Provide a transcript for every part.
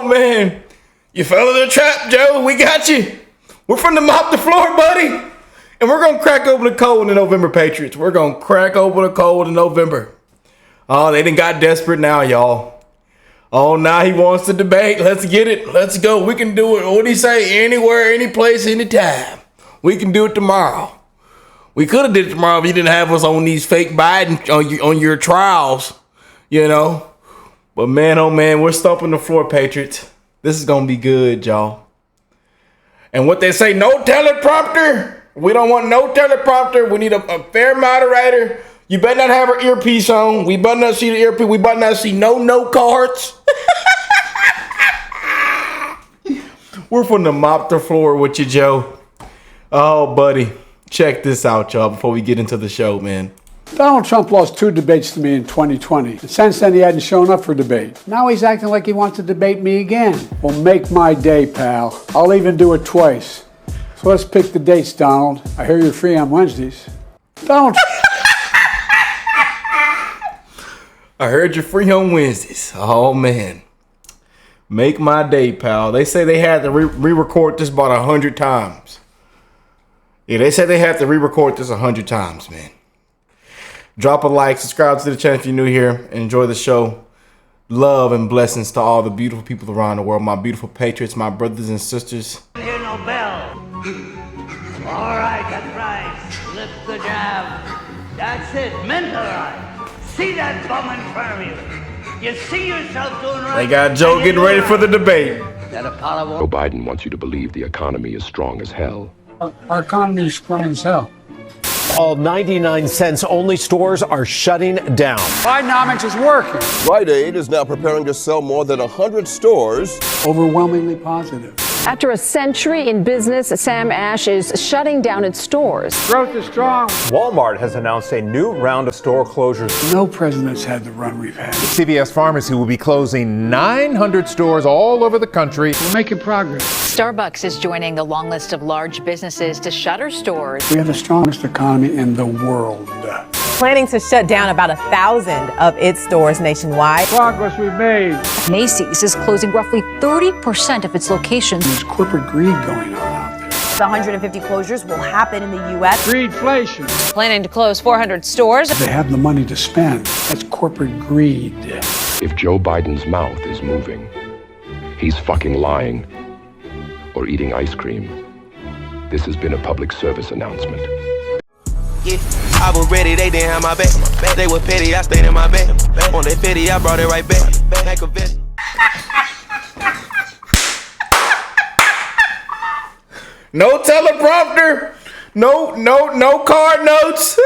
Oh, man. You fell in the trap, Joe. We got you. We're from the mop the floor, buddy. And we're going to crack open the code in November, Patriots. We're going to crack open the code in November. Oh, they done got desperate now, y'all. Oh, now he wants to debate. Let's get it. Let's go. We can do it. What did he say? Anywhere, any place, anytime. We can do it tomorrow. We could have did it tomorrow if you didn't have us on these fake Biden, on your trials, you know. But man, oh man, we're stomping the floor, Patriots. This is going to be good, y'all. And what they say, no teleprompter. We don't want no teleprompter. We need a fair moderator. You better not have our earpiece on. We better not see the earpiece. We better not see no cards. We're from the mop the floor with you, Joe. Oh, buddy. Check this out, y'all, before we get into the show, man. Donald Trump lost 2 debates to me in 2020. And since then, he hadn't shown up for debate. Now he's acting like he wants to debate me again. Well, make my day, pal. I'll even do it twice. So let's pick the dates, Donald. I hear you're free on Wednesdays. Donald. I heard you're free on Wednesdays. Oh, man. Make my day, pal. They say they had to re-record this about 100 times. Yeah, they said they have to re-record this 100 times, man. Drop a like, subscribe to the channel if you're new here, and enjoy the show. Love and blessings to all the beautiful people around the world, my beautiful patriots, my brothers and sisters. Hear no bell. All right, that's right. Lift the jab. That's it. Mentalize. See that bum in front of you. You see yourself doing right. They got Joe getting ready for the debate. That Apollo. Joe Biden wants you to believe the economy is strong as hell. Our economy is strong as hell. All 99-cents only stores are shutting down. Bidenomics is working. Rite Aid is now preparing to sell more than 100 stores. Overwhelmingly positive. After a century in business, Sam Ash is shutting down its stores. Growth is strong. Walmart has announced a new round of store closures. No president's had the run we've had. CVS Pharmacy will be closing 900 stores all over the country. We're making progress. Starbucks is joining the long list of large businesses to shutter stores. We have the strongest economy in the world. Planning to shut down about 1,000 of its stores nationwide. Progress we've made. Macy's is closing roughly 30% of its locations. There's corporate greed going on out there. The 150 closures will happen in the U.S. Greedflation. Planning to close 400 stores. They have the money to spend. That's corporate greed. If Joe Biden's mouth is moving, he's fucking lying or eating ice cream. This has been a public service announcement. Yeah, I was ready, they didn't have my back. They were petty, I stayed in my bed. On that petty, I brought it right back. No teleprompter. No card notes.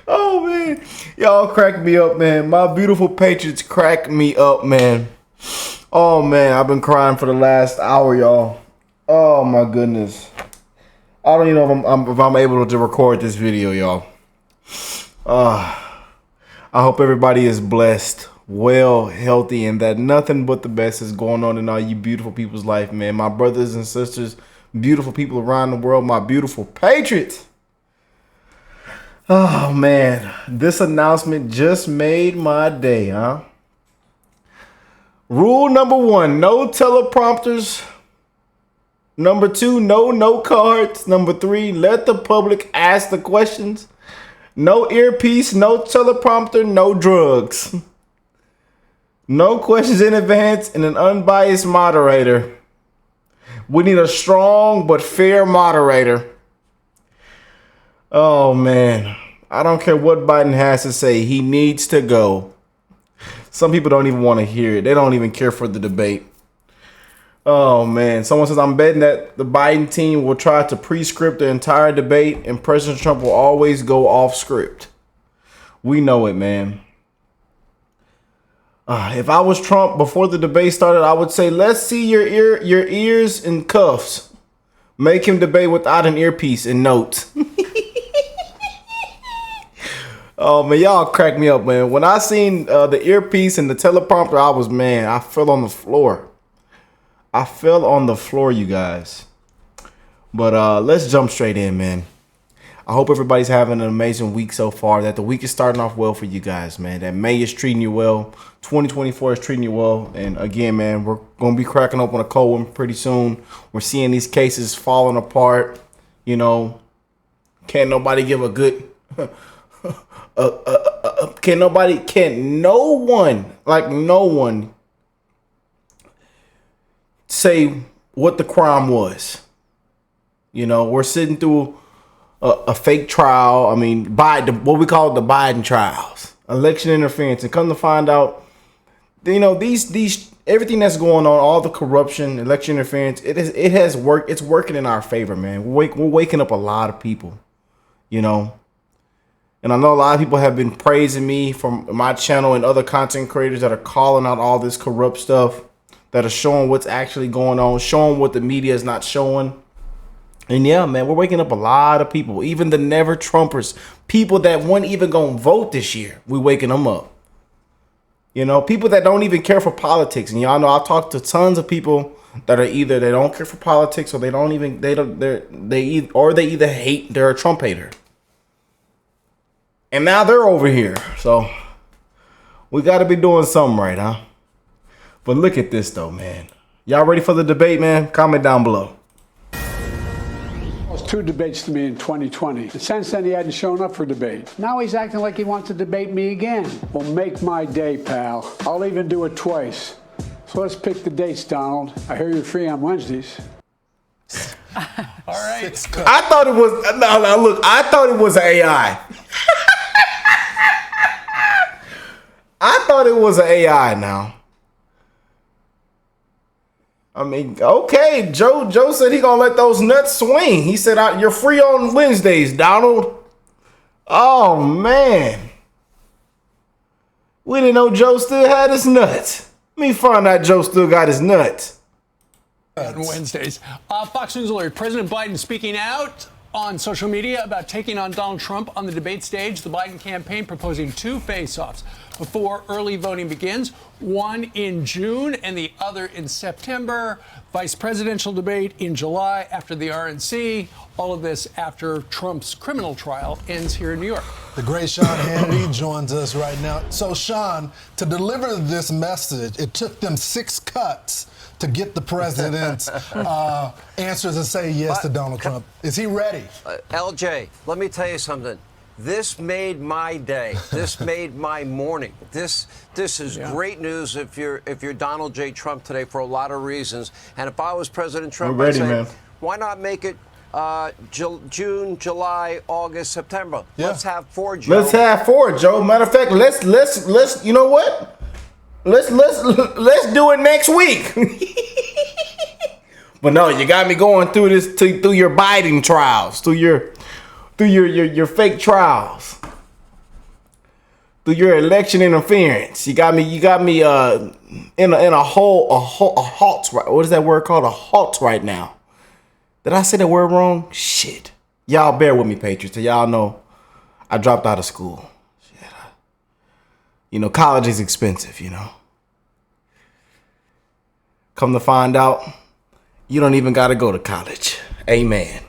Oh, man. Y'all crack me up, man. My beautiful Patriots crack me up, man. Oh, man. I've been crying for the last hour, y'all. Oh, my goodness. I don't even know if I'm able to record this video, y'all. I hope everybody is blessed, well, healthy, and that nothing but the best is going on in all you beautiful people's life, man. My brothers and sisters, beautiful people around the world, my beautiful Patriots. Oh, man. This announcement just made my day, huh? Rule number 1, no teleprompters. Number 2, no cards. Number 3, let the public ask the questions. No earpiece, no teleprompter, no drugs. No questions in advance and an unbiased moderator. We need a strong but fair moderator. Oh, man. I don't care what Biden has to say. He needs to go. Some people don't even want to hear it. They don't even care for the debate. Oh, man. Someone says, I'm betting that the Biden team will try to pre-script the entire debate and President Trump will always go off script. We know it, man. If I was Trump before the debate started, I would say, let's see your ears and cuffs. Make him debate without an earpiece and notes. Oh, man, y'all crack me up, man. When I seen the earpiece and the teleprompter, I fell on the floor. I fell on the floor, you guys. But let's jump straight in, man. I hope everybody's having an amazing week so far, that the week is starting off well for you guys, man. That May is treating you well. 2024 is treating you well. And again, man, we're going to be cracking open a cold one pretty soon. We're seeing these cases falling apart. You know, can't nobody give a good... no one say what the crime was. You know, we're sitting through a fake trial. I mean, Biden, what we call the Biden trials, election interference, and come to find out, you know, these everything that's going on, all the corruption, election interference, it has worked. It's working in our favor, man. We're waking up a lot of people, you know. And I know a lot of people have been praising me from my channel and other content creators that are calling out all this corrupt stuff, that are showing what's actually going on, showing what the media is not showing. And yeah, man, we're waking up a lot of people, even the never Trumpers, people that weren't even going to vote this year. We're waking them up. You know, people that don't even care for politics. And y'all know I've talked to tons of people that are either they don't care for politics, or they either hate, they're a Trump hater. And now they're over here. So we got to be doing something right, huh? But look at this, though, man. Y'all ready for the debate, man? Comment down below. Lost 2 debates to me in 2020. And since then, he hadn't shown up for debate. Now he's acting like he wants to debate me again. Well, make my day, pal. I'll even do it twice. So let's pick the dates, Donald. I hear you're free on Wednesdays. All right. I thought it was... No, look. I thought it was AI. I thought it was an AI now. I mean, okay, Joe said he gonna let those nuts swing. He said, you're free on Wednesdays, Donald. Oh, man. We didn't know Joe still had his nuts. Let me find out Joe still got his nuts. On Wednesdays. Fox News alert, President Biden speaking out on social media about taking on Donald Trump on the debate stage. The Biden campaign proposing 2 face-offs before early voting begins, one in June and the other in September. Vice presidential debate in July after the RNC. All of this after Trump's criminal trial ends here in New York. The great Sean Hannity joins us right now. So, Sean, to deliver this message, it took them 6 cuts to get the president's answer to say yes to Donald Trump. Is he ready? LJ, let me tell you something. This made my day. This made my morning. This is great news if you're Donald J. Trump today for a lot of reasons. And if I was President Trump, I'd say, why not make it June, July, August, September? Yeah. Let's have 4, Joe. Let's have 4, Joe. Matter of fact, let's you know what? Let's do it next week. But no, you got me going through this through your Biden trials, through your fake trials, through your election interference. You got me in a halt. What is that word called? A halt right now. Did I say that word wrong? Shit. Y'all bear with me, Patriots. Y'all know I dropped out of school. Shit. You know, college is expensive, you know. Come to find out, you don't even got to go to college. Amen.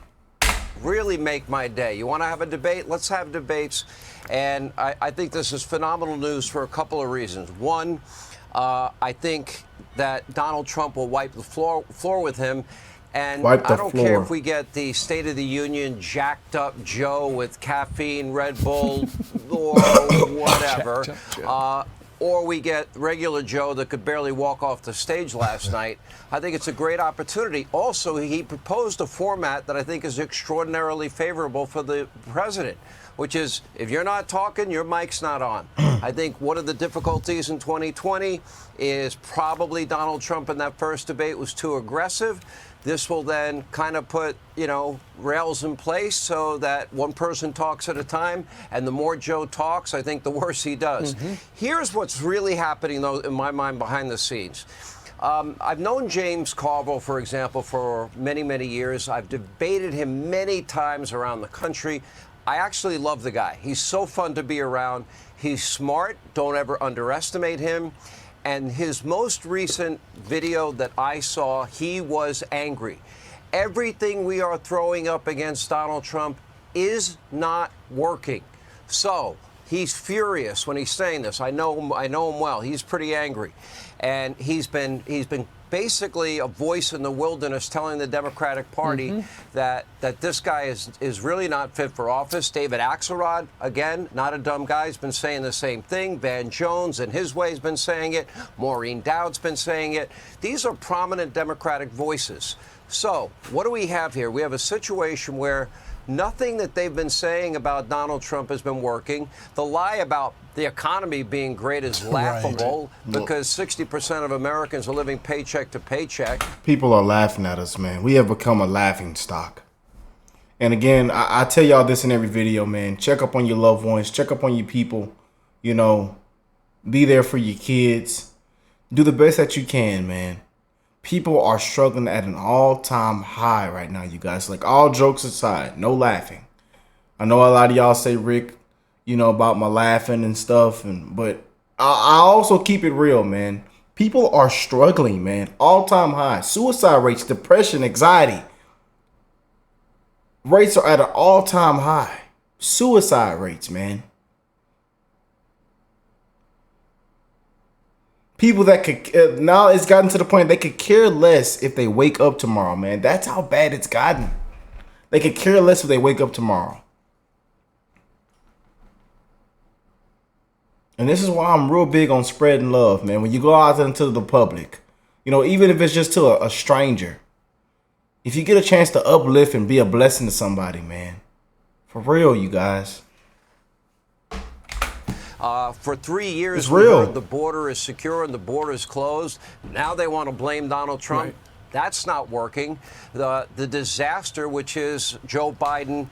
Really make my day. You want to have a debate? Let's have debates. And I think this is phenomenal news for a couple of reasons. One, I think that Donald Trump will wipe the floor with him. And I don't care if we get the State of the Union jacked up Joe with caffeine, Red Bull, or whatever. Or we get regular Joe that could barely walk off the stage last night. I think it's a great opportunity. Also, he proposed a format that I think is extraordinarily favorable for the president, which is if you're not talking, your mic's not on. I think one of the difficulties in 2020 is probably Donald Trump in that first debate was too aggressive. This will then kind of put, rails in place so that one person talks at a time. And the more Joe talks, I think the worse he does. Here's what's really happening, though, in my mind behind the scenes. I've known James Carville, for example, for many, many years. I've debated him many times around the country. I actually love the guy. He's so fun to be around. He's smart. Don't ever underestimate him. And his most recent video that I saw, he was angry. Everything we are throwing up against Donald Trump is not working. So he's furious when he's saying this. I know him well. He's pretty angry, and he's been basically a voice in the wilderness telling the Democratic Party that this guy is really not fit for office. David Axelrod, again, not a dumb guy, has been saying the same thing. Van Jones, in his way, has been saying it. Maureen Dowd's been saying it. These are prominent Democratic voices. So what do we have here? We have a situation where nothing that they've been saying about Donald Trump has been working. The lie about the economy being great is laughable because 60% of Americans are living paycheck to paycheck. People are laughing at us, man. We have become a laughing stock. And again, I tell y'all this in every video, man. Check up on your loved ones. Check up on your people. You know, be there for your kids. Do the best that you can, man. People are struggling at an all-time high right now, you guys. Like, all jokes aside, no laughing. I know a lot of y'all say, Rick, you know, about my laughing and stuff, but I also keep it real, man. People are struggling, man. All-time high. Suicide rates, depression, anxiety. Rates are at an all-time high. Suicide rates, man. People that could, now it's gotten to the point they could care less if they wake up tomorrow, man. That's how bad it's gotten. They could care less if they wake up tomorrow. And this is why I'm real big on spreading love, man. When you go out into the public, you know, even if it's just to a stranger, if you get a chance to uplift and be a blessing to somebody, man, for real, you guys. For 3 years, it's real. The border is secure and the border is closed. Now they want to blame Donald Trump. Right. That's not working. The disaster, which is Joe Biden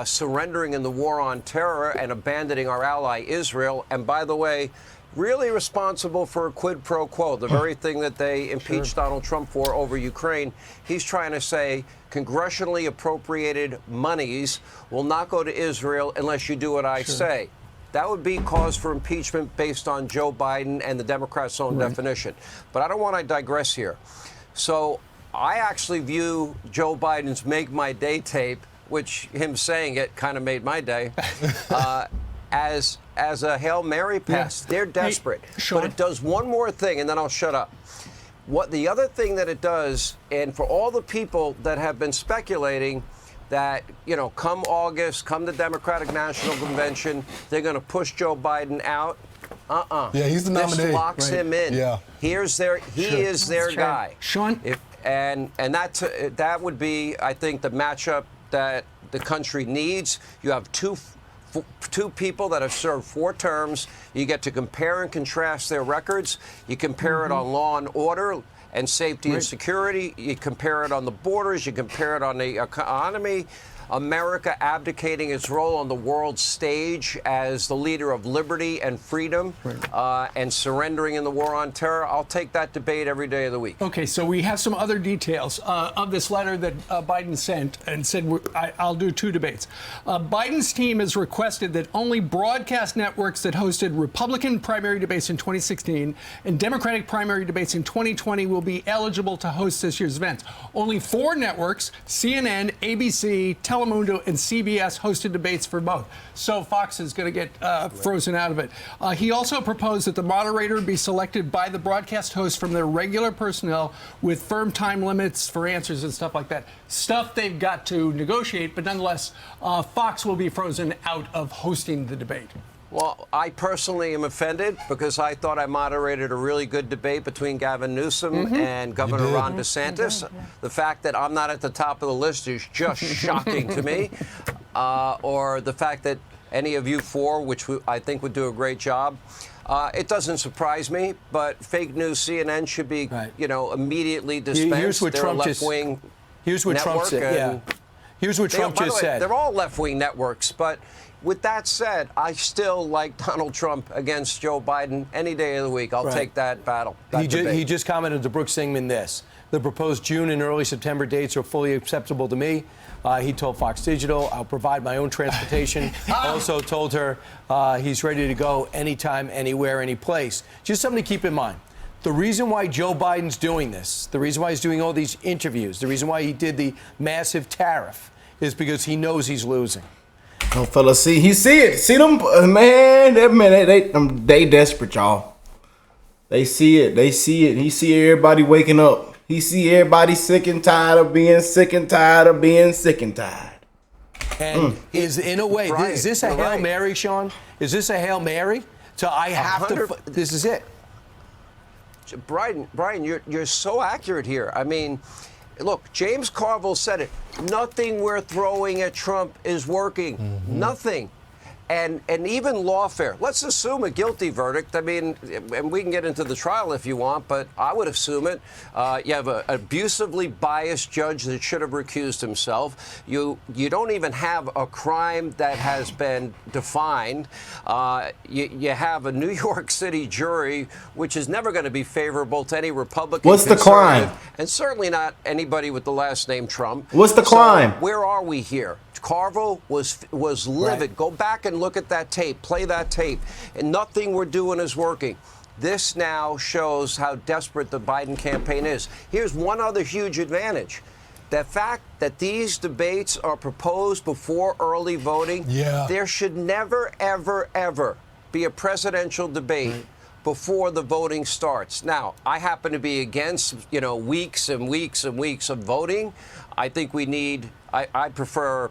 surrendering in the war on terror and abandoning our ally Israel. And by the way, really responsible for a quid pro quo, the very thing that they impeached Donald Trump for over Ukraine. He's trying to say congressionally appropriated monies will not go to Israel unless you do what I say. That would be cause for impeachment based on Joe Biden and the Democrats' own definition. But I don't want to digress here. So I actually view Joe Biden's Make My Day tape, which him saying it kind of made my day, as a Hail Mary pass. They're desperate. But it does one more thing, and then I'll shut up. What the other thing that it does, and for all the people that have been speculating that, you know, come August, come the Democratic National Convention, they're going to push Joe Biden out. Yeah, he's the nominee. This locks him in. Yeah. He is their guy. Sean? And that would be, I think, the matchup that the country needs. You have two people that have served 4 terms. You get to compare and contrast their records. You compare it on law and order and safety and security. You compare it on the borders. You compare it on the economy. America abdicating its role on the world stage as the leader of liberty and freedom and surrendering in the war on terror. I'll take that debate every day of the week. Okay, so we have some other details of this letter that Biden sent and said, I'll do 2 debates. Biden's team has requested that only broadcast networks that hosted Republican primary debates in 2016 and Democratic primary debates in 2020 will be eligible to host this year's events. Only 4 networks, CNN, ABC, Telemundo, and CBS hosted debates for both. So Fox is going to get frozen out of it. He also proposed that the moderator be selected by the broadcast host from their regular personnel with firm time limits for answers and stuff like that. Stuff they've got to negotiate, but nonetheless, Fox will be frozen out of hosting the debate. Well, I personally am offended because I thought I moderated a really good debate between Gavin Newsom and Governor Ron DeSantis. The fact that I'm not at the top of the list is just shocking to me. Or the fact that any of you 4, which I think would do a great job. It doesn't surprise me, but fake news CNN should be, you know, immediately dispensed. Here's what Trump left-wing Here's what Trump said. Here's what Trump just said. They're all left-wing networks, but with that said, I still like Donald Trump against Joe Biden any day of the week. I'll take that battle. He just commented to Brooks Singman this. The proposed June and early September dates are fully acceptable to me. He told Fox Digital, I'll provide my own transportation. Also told her he's ready to go anytime, anywhere, any place. Just something to keep in mind. The reason why Joe Biden's doing this, the reason why he's doing all these interviews, the reason why he did the massive tariff is because he knows he's losing. Oh, fella, he see it. See them, man. They desperate, y'all. They see it. He see everybody waking up. He see everybody sick and tired of being sick and tired of being sick and tired. And is in a way, is this a Hail Mary, Sean? Is this a Hail Mary? So I have to. This is it. Brian, you're so accurate here. I mean, look, James Carville said it. Nothing we're throwing at Trump is working. Nothing. And even lawfare. Let's assume a guilty verdict. I mean, and we can get into the trial if you want, but I would assume it. You have an abusively biased judge that should have recused himself. You don't even have a crime that has been defined. You have a New York City jury, which is never going to be favorable to any Republican. What's the crime? And certainly not anybody with the last name Trump. What's the crime? Where are we here? Carville was livid. Right. Go back and look at that tape. Play that tape. And nothing we're doing is working. This now shows how desperate the Biden campaign is. Here's one other huge advantage. The fact that these debates are proposed before early voting, there should never, ever, ever be a presidential debate before the voting starts. Now, I happen to be against, weeks and weeks and weeks of voting. I think we need, I prefer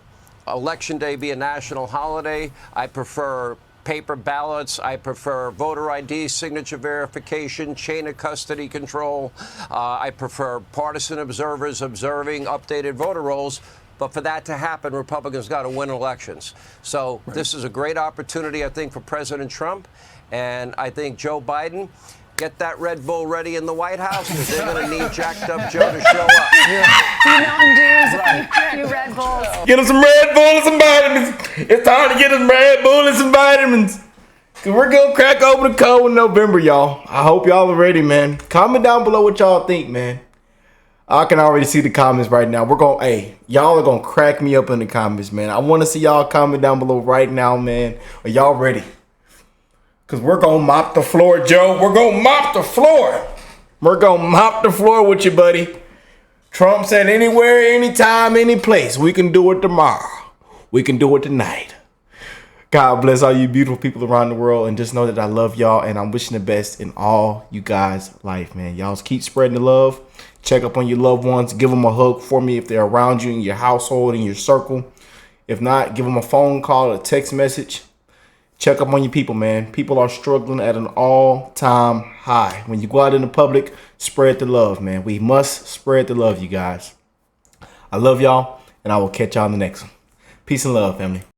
Election Day be a national holiday. I prefer paper ballots. I prefer voter ID, signature verification, chain of custody control. I prefer partisan observers observing updated voter rolls. But for that to happen, Republicans got to win elections. So this is a great opportunity, I think, for President Trump. And I think Joe Biden, get that Red Bull ready in the White House because they're going to need jacked up Joe to show up. Few Mountain Dews, few Red Bulls. Get him some Red Bull and some vitamins. It's time to get him Red Bull and some vitamins. Because we're going to crack open the code in November, y'all. I hope y'all are ready, man. Comment down below what y'all think, man. I can already see the comments right now. Y'all are going to crack me up in the comments, man. I want to see y'all comment down below right now, man. Are y'all ready? Because we're going to mop the floor, Joe. We're going to mop the floor. We're going to mop the floor with you, buddy. Trump said anywhere, anytime, any place. We can do it tomorrow. We can do it tonight. God bless all you beautiful people around the world. And just know that I love y'all. And I'm wishing the best in all you guys' life, man. Y'all keep spreading the love. Check up on your loved ones. Give them a hug for me if they're around you in your household, in your circle. If not, give them a phone call, a text message. Check up on your people, man. People are struggling at an all-time high. When you go out in the public, spread the love, man. We must spread the love, you guys. I love y'all, and I will catch y'all in the next one. Peace and love, family.